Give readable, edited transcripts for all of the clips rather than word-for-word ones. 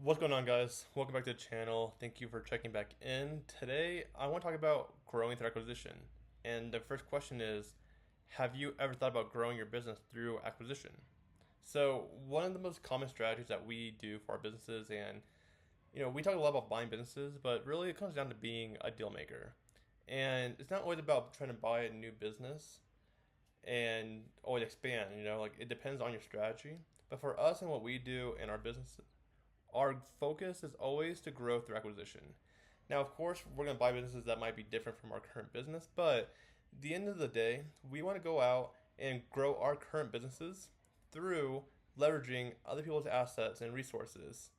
What's going on, guys? Welcome back to the channel. Thank you for checking back in. Today, I want to talk about growing through acquisition. And the first question is, have you ever thought about growing your business through acquisition? So, one of the most common strategies that we do for our businesses, and we talk a lot about buying businesses, but really it comes down to being a deal maker. And it's not always about trying to buy a new business and always expand, like it depends on your strategy. But for us and what we do in our business, our focus is always to grow through acquisition. Now, of course, we're going to buy businesses that might be different from our current business, but at the end of the day, we want to go out and grow our current businesses through leveraging other people's assets and resources,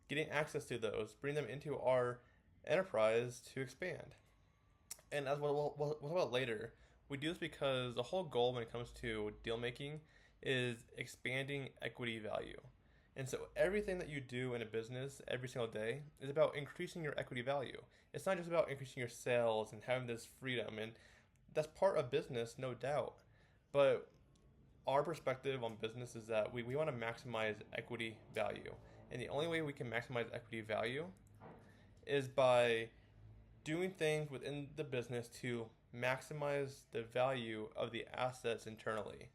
getting access to those, bring them into our enterprise to expand. And as we'll talk about later, we do this because the whole goal when it comes to deal making is expanding equity value. And so everything that you do in a business every single day is about increasing your equity value. It's not just about increasing your sales and having this freedom, and that's part of business, no doubt. But our perspective on business is that we want to maximize equity value. And the only way we can maximize equity value is by doing things within the business to maximize the value of the assets internally.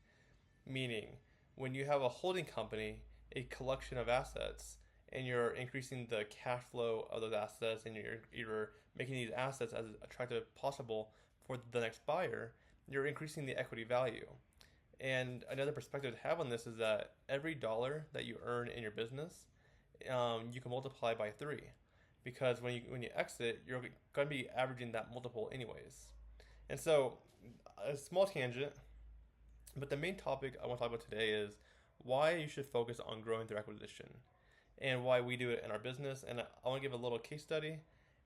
Meaning, when you have a holding company, a collection of assets, and you're increasing the cash flow of those assets, and you're making these assets as attractive as possible for the next buyer, you're increasing the equity value. And another perspective to have on this is that every dollar that you earn in your business, you can multiply by three, because when you exit, you're going to be averaging that multiple anyways. And so, a small tangent, but the main topic I want to talk about today is why you should focus on growing through acquisition and why we do it in our business. And I want to give a little case study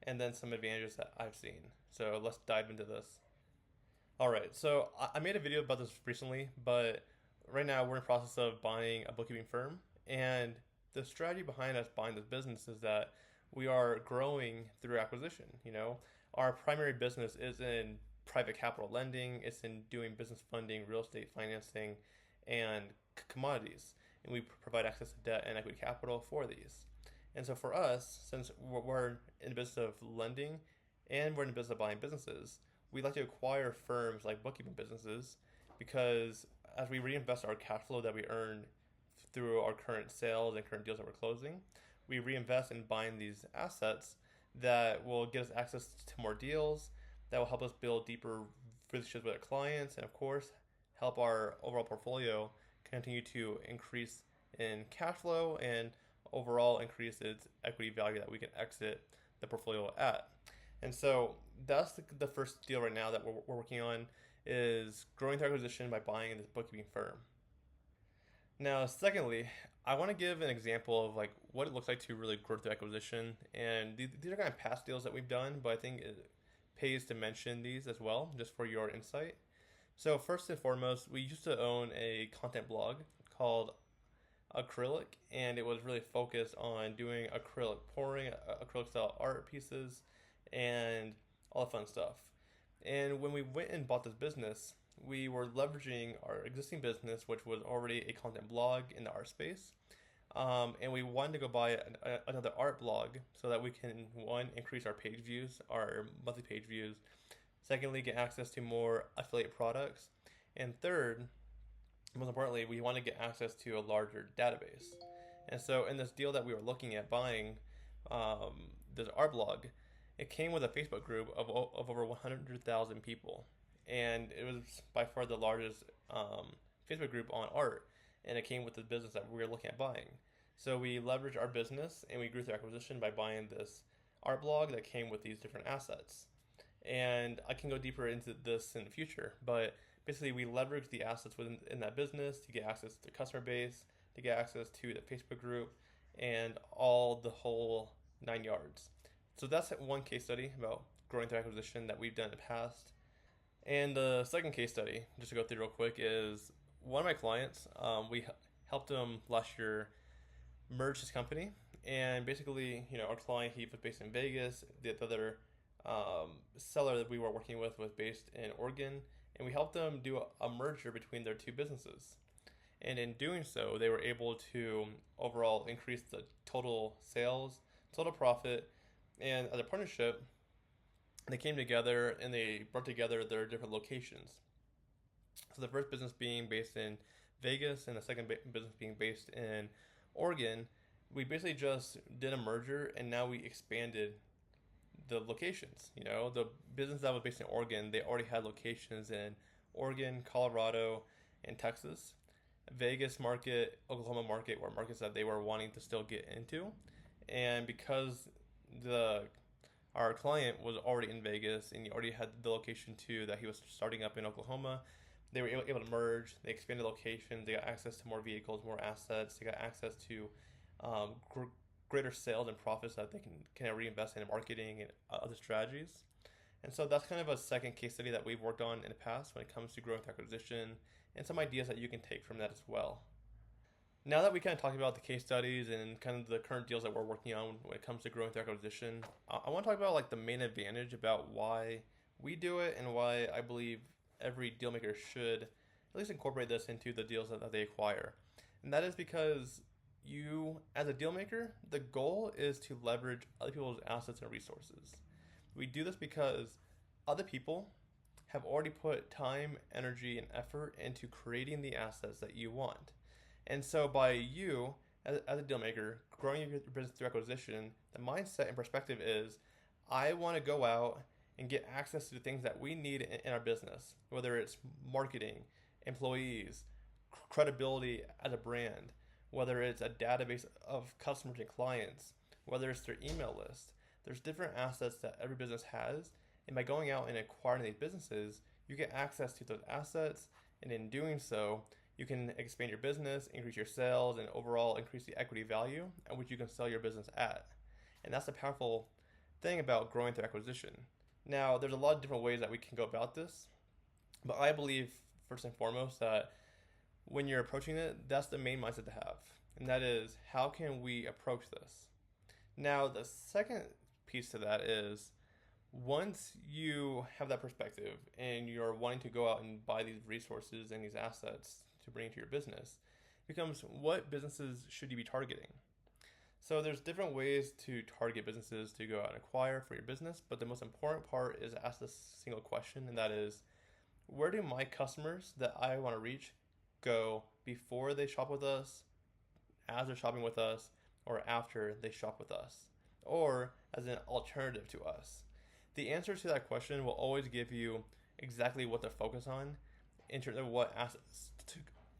and then some advantages that I've seen. So let's dive into this. All right, so I made a video about this recently, but right now we're in the process of buying a bookkeeping firm. And the strategy behind us buying this business is that we are growing through acquisition. Our primary business is in private capital lending, it's in doing business funding, real estate financing, and commodities. And we provide access to debt and equity capital for these. And so for us, since we're in the business of lending and we're in the business of buying businesses, we like to acquire firms like bookkeeping businesses because as we reinvest our cash flow that we earn through our current sales and current deals that we're closing, we reinvest in buying these assets that will get us access to more deals, that will help us build deeper relationships with our clients, and of course, help our overall portfolio continue to increase in cash flow and overall increase its equity value that we can exit the portfolio at. And so that's the first deal right now that we're working on is growing through acquisition by buying this bookkeeping firm. Now, secondly, I want to give an example of like what it looks like to really grow through acquisition. And these are kind of past deals that we've done, but I think it pays to mention these as well, just for your insight. So first and foremost, we used to own a content blog called Acrylic, and it was really focused on doing acrylic pouring, acrylic style art pieces, and all the fun stuff. And when we went and bought this business, we were leveraging our existing business, which was already a content blog in the art space. And we wanted to go buy another art blog so that we can, one, increase our page views, our monthly page views. Secondly, get access to more affiliate products. And third, most importantly, we want to get access to a larger database. And so in this deal that we were looking at buying, this art blog, it came with a Facebook group of over 100,000 people. And it was by far the largest Facebook group on art. And it came with the business that we were looking at buying. So we leveraged our business and we grew through acquisition by buying this art blog that came with these different assets. And I can go deeper into this in the future, but basically we leverage the assets within that business to get access to the customer base, to get access to the Facebook group, and all the whole 9 yards. So that's one case study about growing through acquisition that we've done in the past. And the second case study, just to go through real quick, is one of my clients. We helped him last year merge his company, and basically, our client, he was based in Vegas. The other seller that we were working with was based in Oregon, and we helped them do a merger between their two businesses. And in doing so, they were able to overall increase the total sales, total profit, and as a partnership, they came together and they brought together their different locations. So the first business being based in Vegas and the second business being based in Oregon. We basically just did a merger and now we expanded the locations. The business that was based in Oregon, they already had locations in Oregon, Colorado, and Texas. Vegas market, Oklahoma market were markets that they were wanting to still get into. And because the our client was already in Vegas and he already had the location too that he was starting up in Oklahoma, they were able to merge. They expanded locations. They got access to more vehicles, more assets. They got access to um, greater sales and profits that they can reinvest in marketing and other strategies. And so that's kind of a second case study that we've worked on in the past when it comes to growth acquisition and some ideas that you can take from that as well. Now that we kind of talked about the case studies and kind of the current deals that we're working on when it comes to growing through acquisition, I want to talk about like the main advantage about why we do it and why I believe every deal maker should at least incorporate this into the deals that they acquire. And that is because you, as a deal maker, the goal is to leverage other people's assets and resources. We do this because other people have already put time, energy, and effort into creating the assets that you want. And so by you, as a deal maker, growing your business through acquisition, the mindset and perspective is, I want to go out and get access to the things that we need in our business, whether it's marketing, employees, credibility as a brand, whether it's a database of customers and clients, whether it's their email list. There's different assets that every business has, and by going out and acquiring these businesses, you get access to those assets, and in doing so, you can expand your business, increase your sales, and overall increase the equity value at which you can sell your business at. And that's the powerful thing about growing through acquisition. Now, there's a lot of different ways that we can go about this, but I believe first and foremost that when you're approaching it, that's the main mindset to have. And that is, how can we approach this? Now, the second piece to that is, once you have that perspective and you're wanting to go out and buy these resources and these assets to bring to your business, it becomes, what businesses should you be targeting? So there's different ways to target businesses to go out and acquire for your business, but the most important part is ask this single question, and that is, where do my customers that I want to reach go before they shop with us, as they're shopping with us, or after they shop with us, or as an alternative to us? The answer to that question will always give you exactly what to focus on in terms of what assets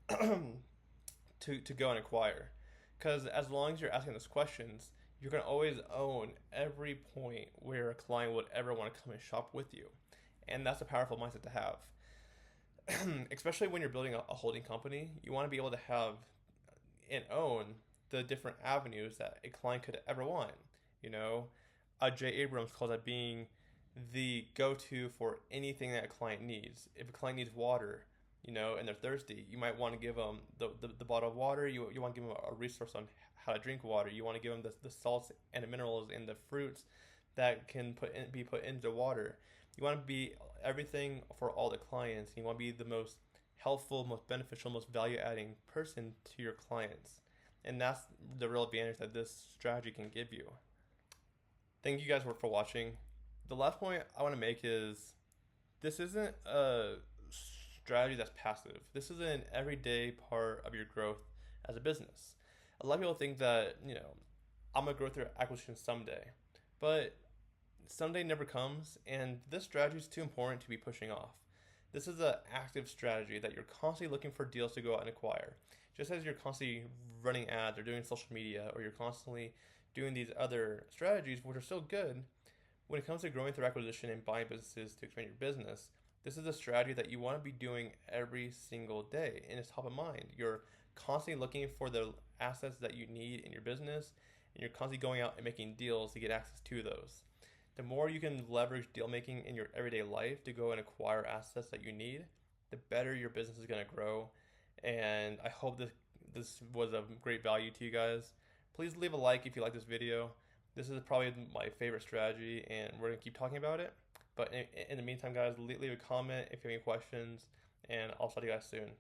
to go and acquire. Because as long as you're asking those questions, you're going to always own every point where a client would ever want to come and shop with you. And that's a powerful mindset to have. Especially when you're building a holding company, you want to be able to have and own the different avenues that a client could ever want. Jay Abrams calls that being the go-to for anything that a client needs. If a client needs water, and they're thirsty, you might want to give them the bottle of water. You want to give them a resource on how to drink water. You want to give them the salts and the minerals and the fruits that can be put into water. You want to be everything for all the clients. You want to be the most helpful, most beneficial, most value-adding person to your clients. And that's the real advantage that this strategy can give you. Thank you guys for watching. The last point I want to make is, this isn't a strategy that's passive. This is an everyday part of your growth as a business. A lot of people think that, I'm going to grow through acquisition someday. But someday never comes, and this strategy is too important to be pushing off. This is an active strategy that you're constantly looking for deals to go out and acquire. Just as you're constantly running ads or doing social media, or you're constantly doing these other strategies, which are still good, when it comes to growing through acquisition and buying businesses to expand your business, this is a strategy that you want to be doing every single day, and it's top of mind. You're constantly looking for the assets that you need in your business, and you're constantly going out and making deals to get access to those. The more you can leverage deal making in your everyday life to go and acquire assets that you need, the better your business is going to grow. And I hope this was of great value to you guys. Please leave a like if you like this video. This is probably my favorite strategy, and we're going to keep talking about it. But in the meantime, guys, leave a comment if you have any questions, and I'll talk to you guys soon.